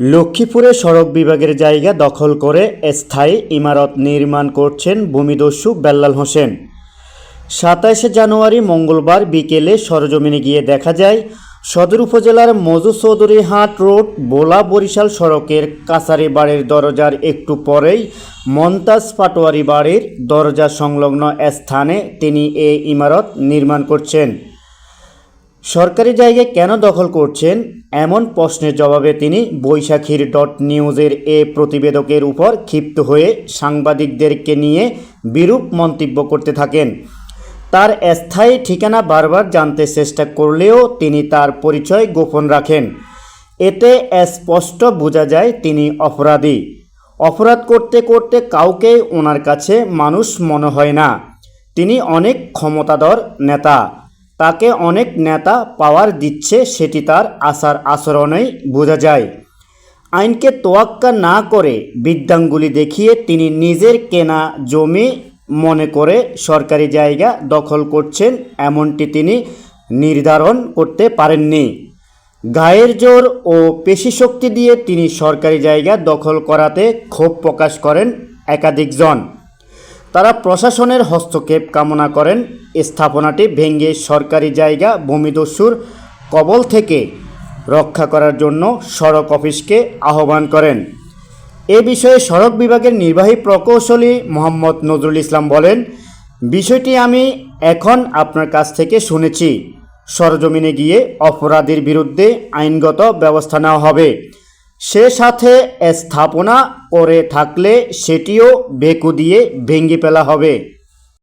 লক্ষ্মীপুরে সড়ক বিভাগের জায়গা দখল করে স্থায়ী ইমারত নির্মাণ করছেন ভূমিদস্যু বেল্লাল হোসেন। ২৭ জানুয়ারি মঙ্গলবার বিকেলে সরেজমিনে গিয়ে দেখা যায়, সদর উপজেলার মজু চৌধুরীহাট রোড বোলা বরিশাল সড়কের কাছারি বাড়ির দরজার একটু পরেই মমতাজ পাটোয়ারি বাড়ির দরজা সংলগ্ন স্থানে তিনি এই ইমারত নির্মাণ করছেন। সরকারি জায়গায় কেন দখল করছেন, এমন প্রশ্নের জবাবে তিনি বৈশাখীর নিউজের এ প্রতিবেদকের উপর ক্ষিপ্ত হয়ে সাংবাদিকদেরকে নিয়ে বিরূপ মন্তব্য করতে থাকেন। তার স্থায়ী ঠিকানা বারবার জানতে চেষ্টা করলেও তিনি তার পরিচয় গোপন রাখেন। এতে স্পষ্ট বোঝা যায় তিনি অপরাধী। অপরাধ করতে করতে কাউকেই ওনার কাছে মানুষ মনে হয় না। তিনি অনেক ক্ষমতাধর নেতা, তাকে অনেক নেতা পাওয়ার দিচ্ছে, সেটি তার আচার আচরণেই বোঝা যায়। আইনকে তোয়াক্কা না করে বৃদ্ধাঙ্গুলি দেখিয়ে তিনি নিজের কেনা জমি মনে করে সরকারি জায়গা দখল করছেন, এমনটি তিনি নির্ধারণ করতে পারেননি। গায়ের জোর ও পেশিশক্তি দিয়ে তিনি সরকারি জায়গা দখল করাতে ক্ষোভ প্রকাশ করেন একাধিকজন। তারা প্রশাসনের হস্তক্ষেপ কামনা করেন, স্থাপনাটি ভেঙে সরকারি জায়গা ভূমিদস্যুর কবল থেকে রক্ষা করার জন্য সড়ক অফিসকে আহ্বান করেন। এ বিষয়ে সড়ক বিভাগের নির্বাহী প্রকৌশলী মোহাম্মদ নজরুল ইসলাম বলেন, বিষয়টি আমি এখন আপনার কাছ থেকে শুনেছি। সরজমিনে গিয়ে অপরাধীর বিরুদ্ধে আইনগত ব্যবস্থা নেওয়া হবে। সে সাথে স্থাপনা করে থাকলে সেটিও বেকু দিয়ে ভেঙে ফেলা হবে।